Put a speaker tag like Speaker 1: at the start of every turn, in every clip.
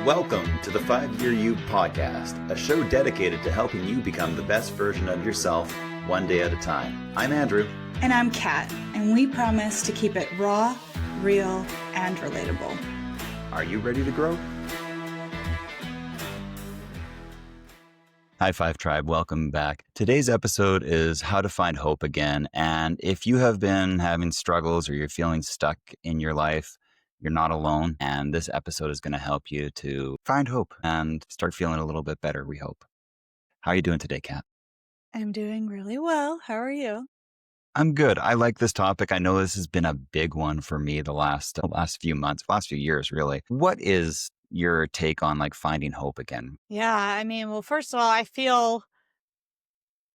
Speaker 1: Welcome to the 5-Year You podcast, a show dedicated to helping you become the best version of yourself one day at a time. I'm Andrew.
Speaker 2: And I'm Kat, and we promise to keep it raw, real, and relatable.
Speaker 1: Are you ready to grow? High Five Tribe, welcome back. Today's episode is how to find hope again. And if you have been having struggles or you're feeling stuck in your life, you're not alone. And this episode is going to help you to find hope and start feeling a little bit better, we hope. How are you doing today, Kat?
Speaker 2: I'm doing really well. How are you?
Speaker 1: I'm good. I like this topic. I know this has been a big one for me the last few months, last few years, really. What is your take on finding hope again?
Speaker 3: Yeah, well, first of all, I feel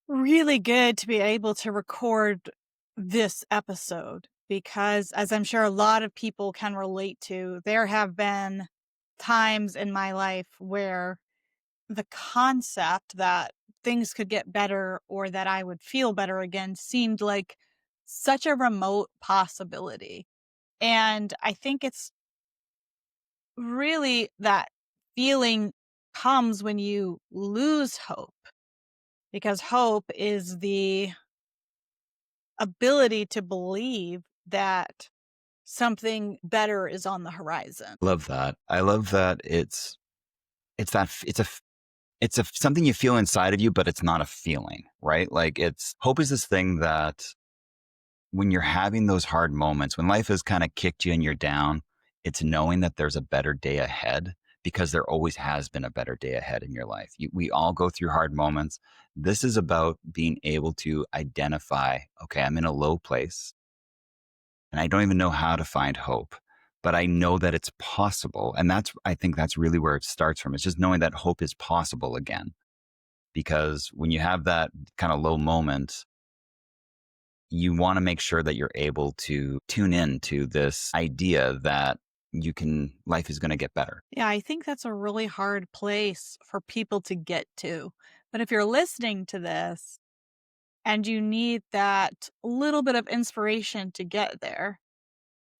Speaker 3: really good to be able to record this episode because, as I'm sure a lot of people can relate to, there have been times in my life where the concept that things could get better or that I would feel better again seemed like such a remote possibility. And I think it's really that feeling comes when you lose hope, because hope is the ability to believe that something better is on the horizon.
Speaker 1: Love that. I love that it's something you feel inside of you, but it's not a feeling, right? Hope is this thing that when you're having those hard moments, when life has kind of kicked you and you're down, it's knowing that there's a better day ahead, because there always has been a better day ahead in your life. We all go through hard moments. This is about being able to identify, okay, I'm in a low place and I don't even know how to find hope, but I know that it's possible. And I think that's really where it starts from. It's just knowing that hope is possible again. Because when you have that kind of low moment, you want to make sure that you're able to tune in to this idea that life is going to get better.
Speaker 3: Yeah, I think that's a really hard place for people to get to. But if you're listening to this and you need that little bit of inspiration to get there,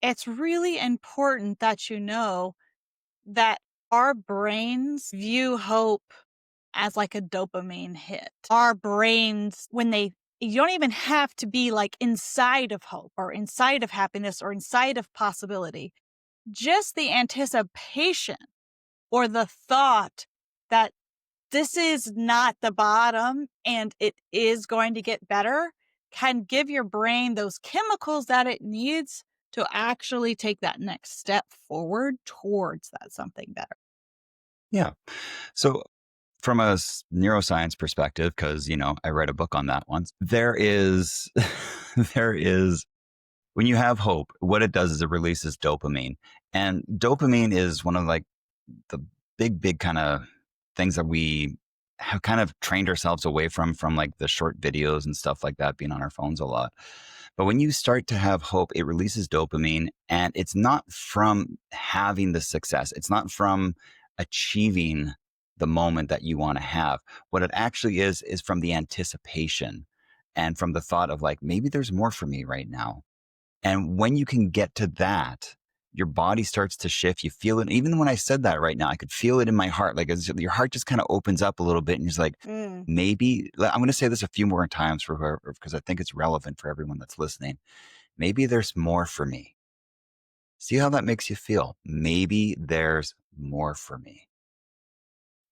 Speaker 3: it's really important that you know that our brains view hope as like a dopamine hit. Our brains, you don't even have to be inside of hope or inside of happiness or inside of possibility. Just the anticipation or the thought that this is not the bottom and it is going to get better can give your brain those chemicals that it needs to actually take that next step forward towards that something better.
Speaker 1: Yeah. So from a neuroscience perspective, because, I read a book on that once, there is when you have hope, what it does is it releases dopamine. And dopamine is one of the big kind of things that we have kind of trained ourselves away from the short videos and stuff like that, being on our phones a lot. But when you start to have hope, it releases dopamine, and it's not from having the success. It's not from achieving the moment that you want to have. What it actually is from the anticipation and from the thought of maybe there's more for me right now. And when you can get to that, your body starts to shift. You feel it. Even when I said that right now, I could feel it in my heart. Your heart just kind of opens up a little bit, and you're just maybe I'm going to say this a few more times because I think it's relevant for everyone that's listening. Maybe there's more for me. See how that makes you feel. Maybe there's more for me.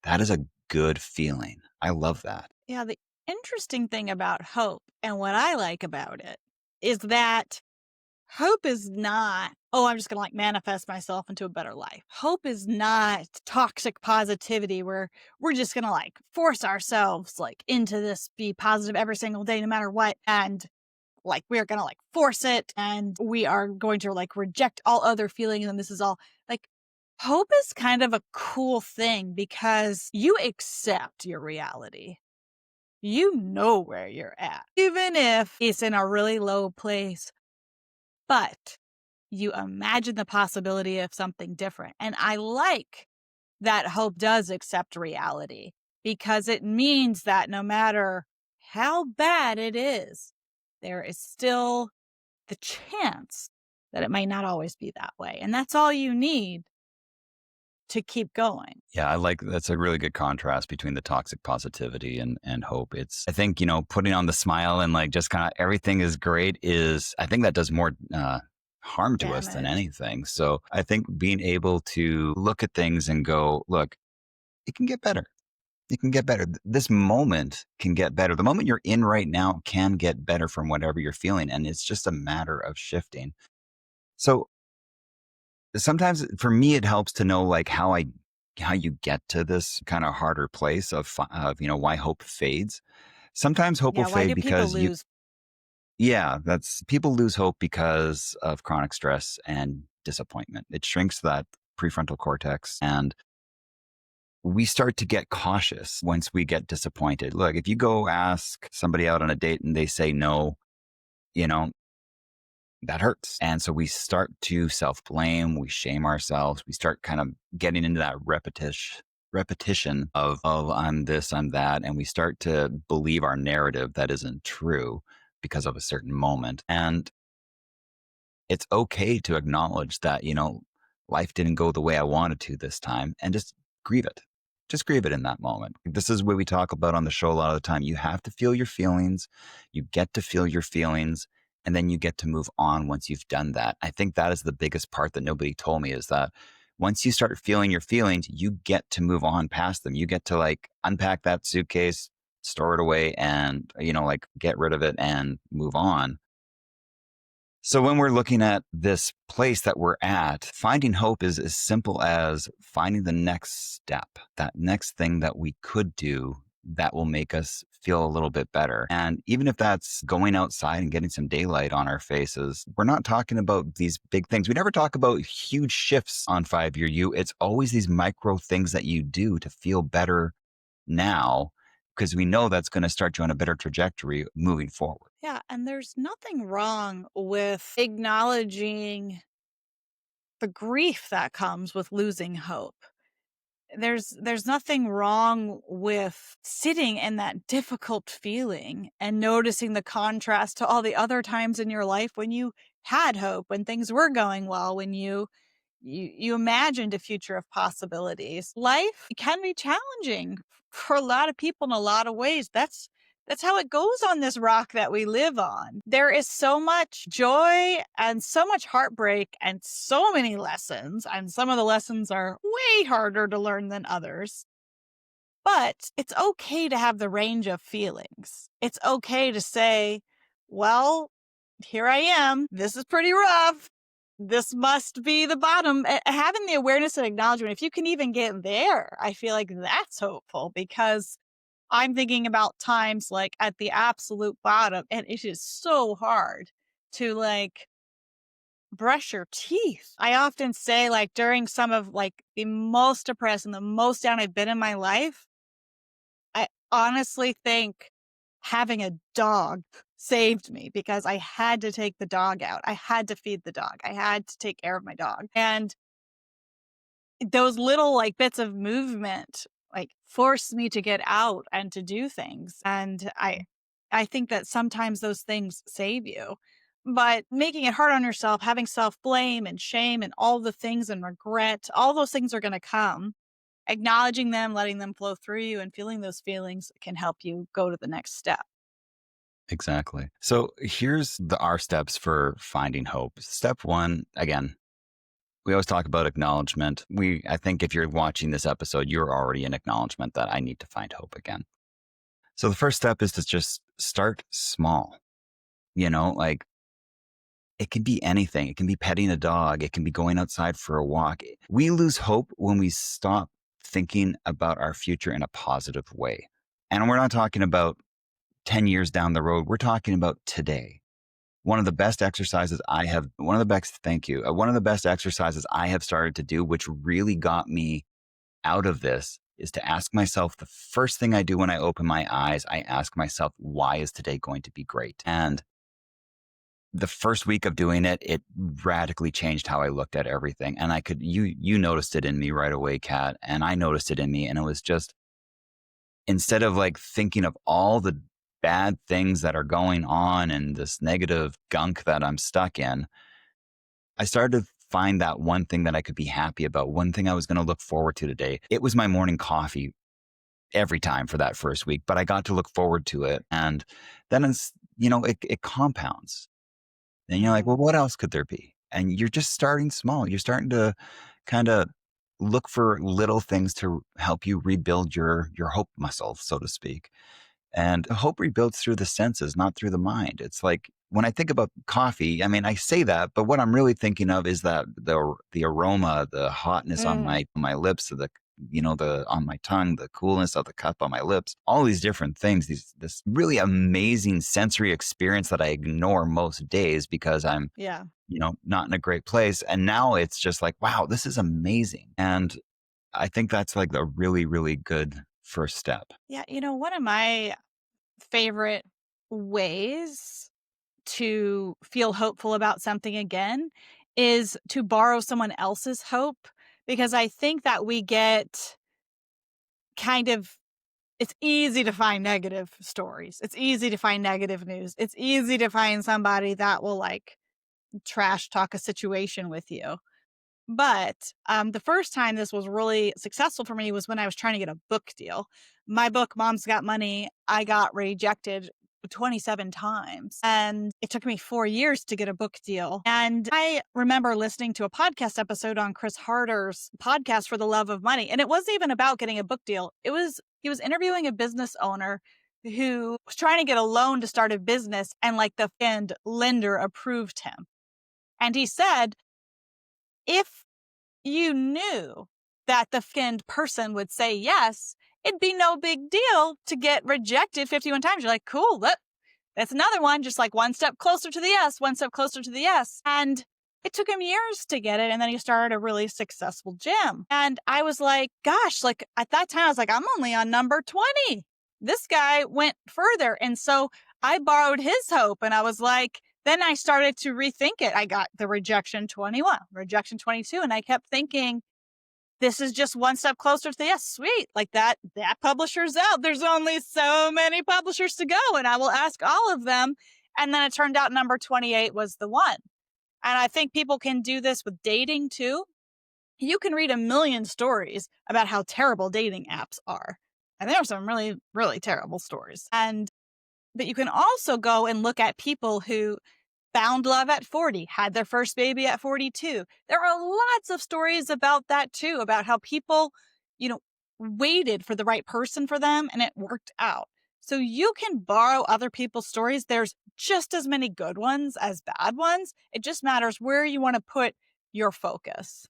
Speaker 1: That is a good feeling. I love that.
Speaker 3: Yeah, the interesting thing about hope and what I like about it is that hope is not, oh, I'm just going to manifest myself into a better life. Hope is not toxic positivity where we're just going to force ourselves into this, be positive every single day, no matter what. And we're going to force it, and we are going to reject all other feelings. And this is all hope is kind of a cool thing because you accept your reality. You know where you're at, even if it's in a really low place. But you imagine the possibility of something different. And I like that hope does accept reality, because it means that no matter how bad it is, there is still the chance that it might not always be that way. And that's all you need to keep going.
Speaker 1: Yeah, that's a really good contrast between the toxic positivity and hope. I think, putting on the smile and like just kind of everything is great I think that does more harm to us than
Speaker 3: Damage.
Speaker 1: anything. So I think being able to look at things and go, look, it can get better. It can get better. This moment can get better. The moment you're in right now can get better from whatever you're feeling. And it's just a matter of shifting. So sometimes for me, it helps to know like how you get to this kind of harder place of why hope fades. Sometimes hope will
Speaker 3: Yeah, why
Speaker 1: fade
Speaker 3: do people
Speaker 1: because
Speaker 3: lose?
Speaker 1: yeah, that's people lose hope because of chronic stress and disappointment. It shrinks that prefrontal cortex and we start to get cautious once we get disappointed. Look, if you go ask somebody out on a date and they say no, you know, that hurts. And so we start to self blame, we shame ourselves, we start kind of getting into that repetition of, oh, I'm this, I'm that. And we start to believe our narrative that isn't true because of a certain moment. And it's okay to acknowledge that, life didn't go the way I wanted to this time and just grieve it. Just grieve it in that moment. This is what we talk about on the show a lot of the time. You have to feel your feelings. You get to feel your feelings and then you get to move on once you've done that. I think that is the biggest part that nobody told me is that once you start feeling your feelings, you get to move on past them. You get to like unpack that suitcase, store it away and, like get rid of it and move on. So when we're looking at this place that we're at, finding hope is as simple as finding the next step, that next thing that we could do that will make us feel a little bit better. And even if that's going outside and getting some daylight on our faces, we're not talking about these big things. We never talk about huge shifts on 5-year you. It's always these micro things that you do to feel better now, because we know that's going to start you on a better trajectory moving forward.
Speaker 3: Yeah, and there's nothing wrong with acknowledging the grief that comes with losing hope. There's nothing wrong with sitting in that difficult feeling and noticing the contrast to all the other times in your life when you had hope, when things were going well, when you imagined a future of possibilities. Life can be challenging for a lot of people in a lot of ways. That's how it goes on this rock that we live on. There is so much joy and so much heartbreak and so many lessons, and some of the lessons are way harder to learn than others. But it's okay to have the range of feelings. It's okay to say, well, here I am. This is pretty rough. This must be the bottom. Having the awareness and acknowledgement, if you can even get there, I feel like that's hopeful because I'm thinking about times like at the absolute bottom, and it is so hard to like brush your teeth. I often say, like, during some of like the most depressed and the most down I've been in my life, I honestly think having a dog saved me because I had to take the dog out. I had to feed the dog. I had to take care of my dog. And those little like bits of movement like forced me to get out and to do things. And I think that sometimes those things save you. But making it hard on yourself, having self-blame and shame and all the things and regret, all those things are going to come. Acknowledging them, letting them flow through you and feeling those feelings can help you go to the next step.
Speaker 1: Exactly. So here's our steps for finding hope. Step one, again, we always talk about acknowledgement. I think if you're watching this episode, you're already in acknowledgement that I need to find hope again. So the first step is to just start small. Like it can be anything. It can be petting a dog. It can be going outside for a walk. We lose hope when we stop thinking about our future in a positive way. And we're not talking about 10 years down the road. We're talking about today. One of the best exercises thank you. One of the best exercises I have started to do, which really got me out of this, is to ask myself the first thing I do when I open my eyes, I ask myself, why is today going to be great? And the first week of doing it, it radically changed how I looked at everything. And you noticed it in me right away, Kat, and I noticed it in me. And it was just, instead of like thinking of all the bad things that are going on and this negative gunk that I'm stuck in, I started to find that one thing that I could be happy about, one thing I was going to look forward to today. It was my morning coffee every time for that first week, but I got to look forward to it. And then it compounds. And you're like, well,
Speaker 3: Mhm.
Speaker 1: what else could there be? And you're just starting small. You're starting to kind of look for little things to help you rebuild your hope muscle, so to speak. And hope rebuilds through the senses, not through the mind. It's like when I think about coffee, I mean, I say that, but what I'm really thinking of is that the aroma, the hotness on
Speaker 3: Mm.
Speaker 1: my lips, the on my tongue, the coolness of the cup on my lips, all these different things, this really amazing sensory experience that I ignore most days because I'm,
Speaker 3: Yeah.
Speaker 1: not in a great place. And now it's just like, wow, this is amazing. And I think that's like a really, really good first step.
Speaker 3: Yeah, one of my favorite ways to feel hopeful about something again is to borrow someone else's hope, because I think that we get kind of it's easy to find negative stories. It's easy to find negative news. It's easy to find somebody that will like trash talk a situation with you. But, the first time this was really successful for me was when I was trying to get a book deal. My book, Mom's Got Money, I got rejected 27 times, and it took me 4 years to get a book deal. And I remember listening to a podcast episode on Chris Harder's podcast For the Love of Money, and it wasn't even about getting a book deal. He was interviewing a business owner who was trying to get a loan to start a business, and, like, the end lender approved him. And he said, if you knew that the skinned person would say yes, it'd be no big deal to get rejected 51 times. You're like, cool, that's another one, just like one step closer to the yes, one step closer to the yes. And it took him years to get it. And then he started a really successful gym. And I was like, gosh, like at that time, I was like, I'm only on number 20. This guy went further. And so I borrowed his hope and I was like, then I started to rethink it. I got the rejection 21, rejection 22. And I kept thinking, this is just one step closer to the yes. Sweet. Like that publisher's out. There's only so many publishers to go. And I will ask all of them. And then it turned out number 28 was the one. And I think people can do this with dating too. You can read a million stories about how terrible dating apps are. And there are some really, really terrible stories. But you can also go and look at people who found love at 40, had their first baby at 42. There are lots of stories about that too, about how people, you know, waited for the right person for them and it worked out. So you can borrow other people's stories. There's just as many good ones as bad ones. It just matters where you want to put your focus.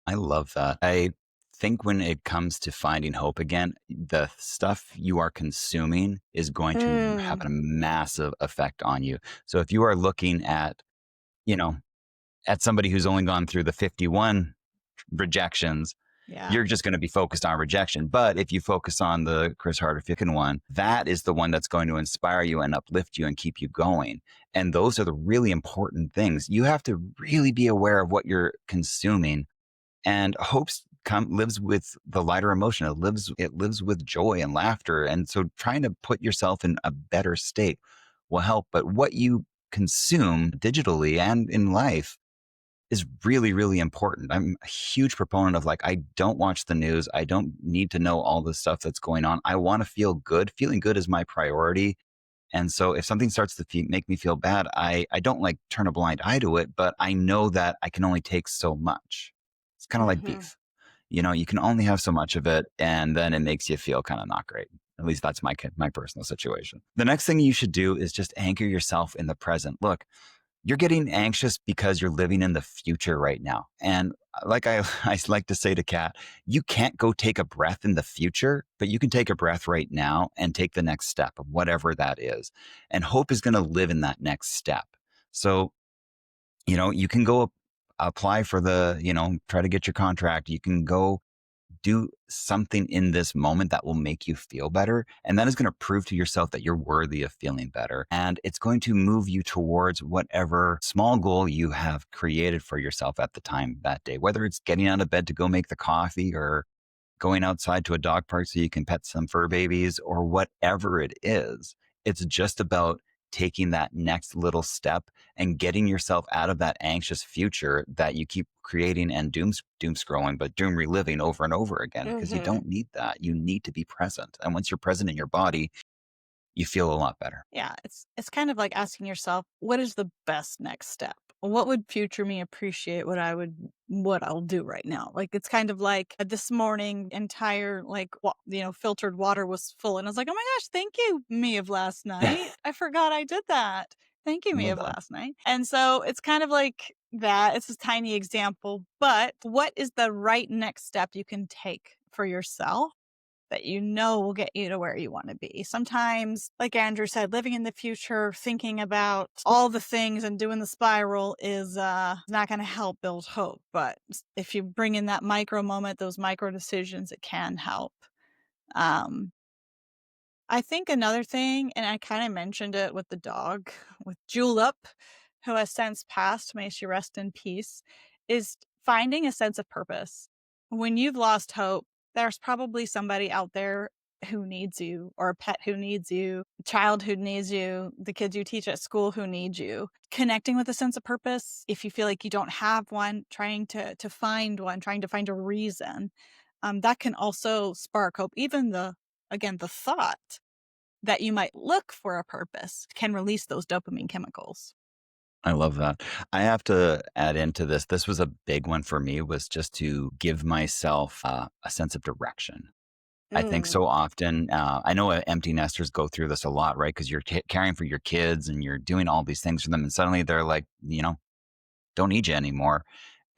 Speaker 1: I love that. I think when it comes to finding hope again, the stuff you are consuming is going to have
Speaker 3: Mm,
Speaker 1: a massive effect on you. So if you are looking you know, at somebody who's only gone through the 51 rejections,
Speaker 3: yeah.
Speaker 1: you're just going to be focused on rejection. But if you focus on the Chris Harder Ficken one, that is the one that's going to inspire you and uplift you and keep you going. And those are the really important things. You have to really be aware of what you're consuming. And lives with the lighter emotion. It lives with joy and laughter. And so trying to put yourself in a better state will help. But what you consume digitally and in life is really, really important. I'm a huge proponent of like, I don't watch the news. I don't need to know all the stuff that's going on. I want to feel good. Feeling good is my priority. And so if something starts to make me feel bad, I don't like turn a blind eye to it, but I know that I can only take so much. It's kind of like
Speaker 3: Hmm.
Speaker 1: beef. You can only have so much of it, and then it makes you feel kind of not great. At least that's my personal situation. The next thing you should do is just anchor yourself in the present. Look, you're getting anxious because you're living in the future right now. And like I like to say to Kat, you can't go take a breath in the future, but you can take a breath right now and take the next step of whatever that is. And hope is going to live in that next step. So, you can go apply for try to get your contract. You can go do something in this moment that will make you feel better. And that is going to prove to yourself that you're worthy of feeling better. And it's going to move you towards whatever small goal you have created for yourself at the time that day, whether it's getting out of bed to go make the coffee or going outside to a dog park so you can pet some fur babies or whatever it is. It's just about taking that next little step and getting yourself out of that anxious future that you keep creating and doom scrolling, but doom reliving over and over again, because you
Speaker 3: Mhm.
Speaker 1: don't need that. You need to be present. And once you're present in your body, you feel a lot better.
Speaker 3: Yeah, it's kind of like asking yourself, what is the best next step? What would future me appreciate what I'll do right now? Like it's kind of like this morning entire filtered water was full and I was like, "Oh my gosh, thank you me of last night. I forgot I did that. Thank you me
Speaker 1: Love
Speaker 3: of
Speaker 1: that.
Speaker 3: last night." And so it's kind of like that. It's a tiny example, but what is the right next step you can take for yourself that you know will get you to where you want to be? Sometimes, like Andrew said, living in the future, thinking about all the things and doing the spiral is not going to help build hope. But if you bring in that micro moment, those micro decisions, it can help. Um, I think another thing, and I kind of mentioned it with the dog, with Julep, who has since passed, may she rest in peace, is finding a sense of purpose. When you've lost hope, there's probably somebody out there who needs you, or a pet who needs you, a child who needs you, the kids you teach at school who need you. Connecting with a sense of purpose, if you feel like you don't have one, trying to find one, trying to find a reason, that can also spark hope. Even the thought that you might look for a purpose can release those dopamine chemicals.
Speaker 1: I love that. I have to add into this. This was a big one for me, was just to give myself a sense of direction. I think
Speaker 3: Mm,
Speaker 1: so often, I know empty nesters go through this a lot, right? Because you're caring for your kids and you're doing all these things for them, and suddenly they're like, don't need you anymore,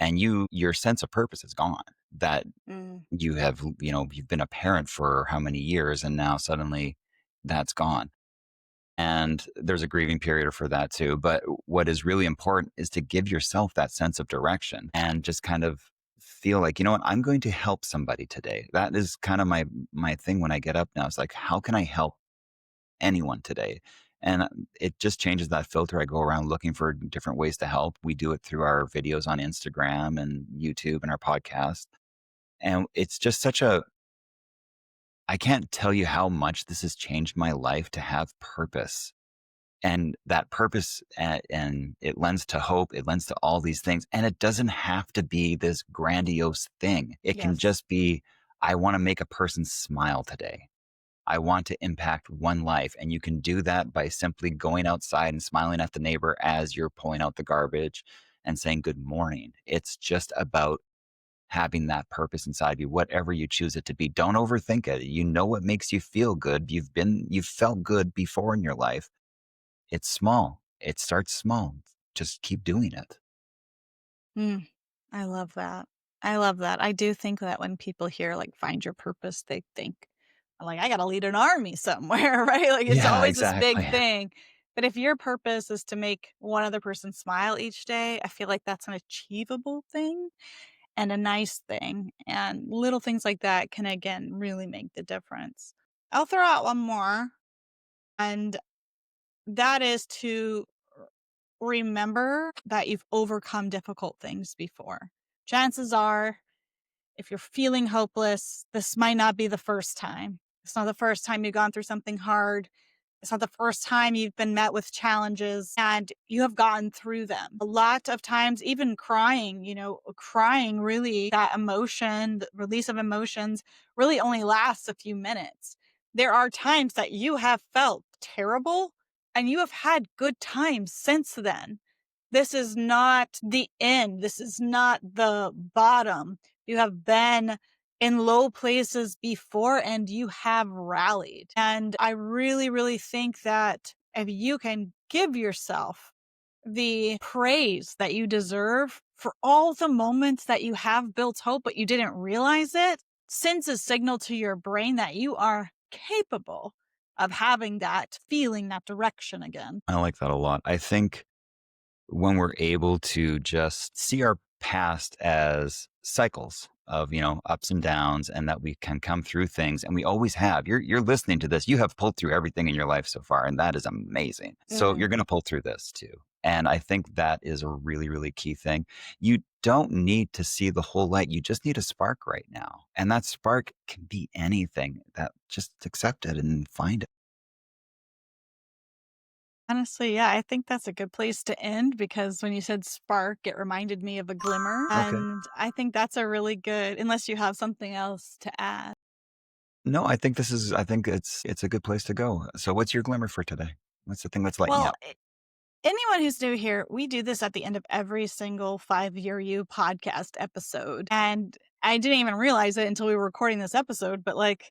Speaker 1: and your sense of purpose is gone. That
Speaker 3: mm,
Speaker 1: you've been a parent for how many years, and now suddenly that's gone. And there's a grieving period for that too. But what is really important is to give yourself that sense of direction and just kind of feel like, you know what, I'm going to help somebody today. That is kind of my thing when I get up now. It's like, how can I help anyone today? And it just changes that filter. I go around looking for different ways to help. We do it through our videos on Instagram and YouTube and our podcast. And it's just such a I can't tell you how much this has changed my life to have purpose, and that purpose, and it lends to hope, it lends to all these things, and it doesn't have to be this grandiose thing. It can
Speaker 3: yes.
Speaker 1: just be, I want to make a person smile today. I want to impact one life, and you can do that by simply going outside and smiling at the neighbor as you're pulling out the garbage and saying good morning. It's just about having that purpose inside you, whatever you choose it to be. Don't overthink it. You know what makes you feel good. You've felt good before in your life. It's small. It starts small. Just keep doing it.
Speaker 3: Mm, I love that. I love that. I do think that when people hear like find your purpose, they think like I got to lead an army somewhere, right? Like it's
Speaker 1: Yeah,
Speaker 3: always this big
Speaker 1: exactly.
Speaker 3: thing. But if your purpose is to make one other person smile each day, I feel like that's an achievable thing and a nice thing. And little things like that can again really make the difference. I'll throw out one more. And that is to remember that you've overcome difficult things before. Chances are, if you're feeling hopeless, this might not be the first time. It's not the first time you've gone through something hard. It's not the first time you've been met with challenges and you have gotten through them. A lot of times, even crying, crying really, that emotion, the release of emotions really only lasts a few minutes. There are times that you have felt terrible and you have had good times since then. This is not the end. This is not the bottom. You have been in low places before and you have rallied. And I really, really think that if you can give yourself the praise that you deserve for all the moments that you have built hope, but you didn't realize it, sends a signal to your brain that you are capable of having that feeling, that direction again.
Speaker 1: I like that a lot. I think when we're able to just see our past as cycles of, ups and downs, and that we can come through things, and we always have. You're listening to this, you have pulled through everything in your life so far, and that is amazing. So
Speaker 3: Mm.
Speaker 1: you're going to pull through this too. And I think that is a really, really key thing. You don't need to see the whole light. You just need a spark right now. And that spark can be anything. That, just accept it and find it.
Speaker 3: Honestly, yeah, I think that's a good place to end because when you said spark, it reminded me of a glimmer.
Speaker 1: Okay.
Speaker 3: And I think that's a really good, unless you have something else to add.
Speaker 1: No, I think it's a good place to go. So what's your glimmer for today? What's the thing that's lighting you
Speaker 3: Well,
Speaker 1: up?
Speaker 3: anyone who's new here, we do this at the end of every single 5 Year You podcast episode. And I didn't even realize it until we were recording this episode, but like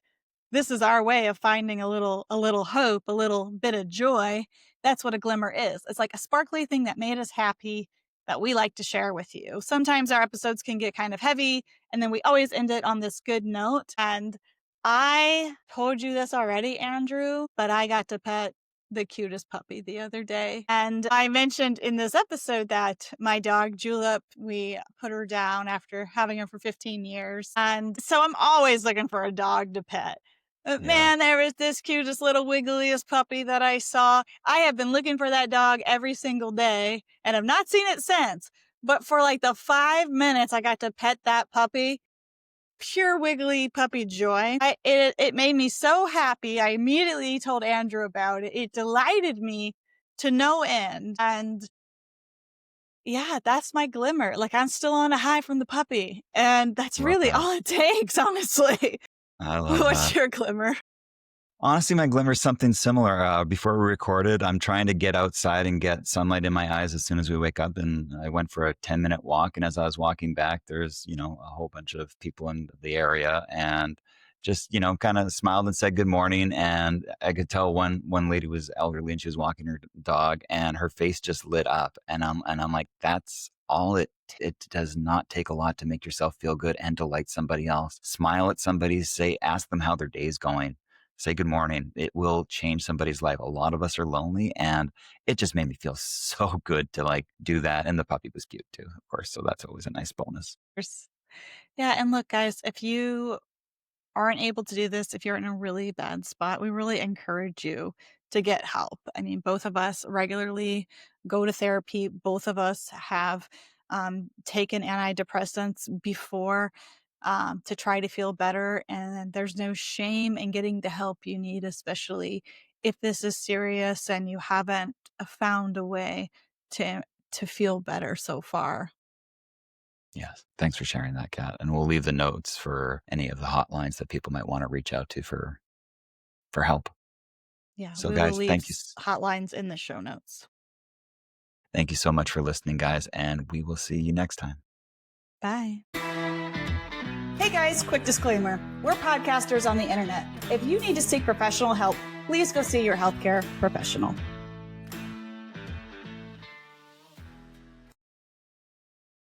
Speaker 3: this is our way of finding a little hope, a little bit of joy. That's what a glimmer is. It's like a sparkly thing that made us happy that we like to share with you. Sometimes our episodes can get kind of heavy, and then we always end it on this good note. And I told you this already, Andrew, but I got to pet the cutest puppy the other day. And I mentioned in this episode that my dog Julep, we put her down after having her for 15 years. And so I'm always looking for a dog to pet. But
Speaker 1: Yeah.
Speaker 3: man, there was this cutest little wiggliest puppy that I saw. I have been looking for that dog every single day and have not seen it since. But for like the 5 minutes I got to pet that puppy, pure wiggly puppy joy. It made me so happy. I immediately told Andrew about it. It delighted me to no end. And yeah, that's my glimmer. Like I'm still on a high from the puppy. And that's
Speaker 1: Love
Speaker 3: really
Speaker 1: that.
Speaker 3: all it takes, honestly.
Speaker 1: I love
Speaker 3: What's
Speaker 1: that.
Speaker 3: your glimmer?
Speaker 1: Honestly, my glimmer is something similar. Before we recorded, I'm trying to get outside and get sunlight in my eyes as soon as we wake up. And I went for a 10-minute walk. And as I was walking back, there's, a whole bunch of people in the area and just, kind of smiled and said good morning. And I could tell one lady was elderly and she was walking her dog and her face just lit up. And I'm like, that's all it does not take a lot to make yourself feel good and delight somebody else. Smile at somebody, ask them how their day's going, say good morning. It will change somebody's life. A lot of us are lonely and it just made me feel so good to like do that. And the puppy was cute too, of course. So that's always a nice bonus.
Speaker 3: Yeah, and look, guys, if you aren't able to do this, if you're in a really bad spot, we really encourage you to get help. I mean, both of us regularly go to therapy. Both of us have taken antidepressants before to try to feel better. And there's no shame in getting the help you need, especially if this is serious and you haven't found a way to feel better so far.
Speaker 1: Yes. Thanks for sharing that, Kat. And we'll leave the notes for any of the hotlines that people might want to reach out to for help.
Speaker 3: Yeah,
Speaker 1: So
Speaker 3: we will
Speaker 1: guys,
Speaker 3: leave hotlines in the show notes.
Speaker 1: thank you so much for listening, guys, and we will see you next time.
Speaker 3: Bye.
Speaker 2: Hey guys, quick disclaimer. We're podcasters on the internet. If you need to seek professional help, please go see your healthcare professional.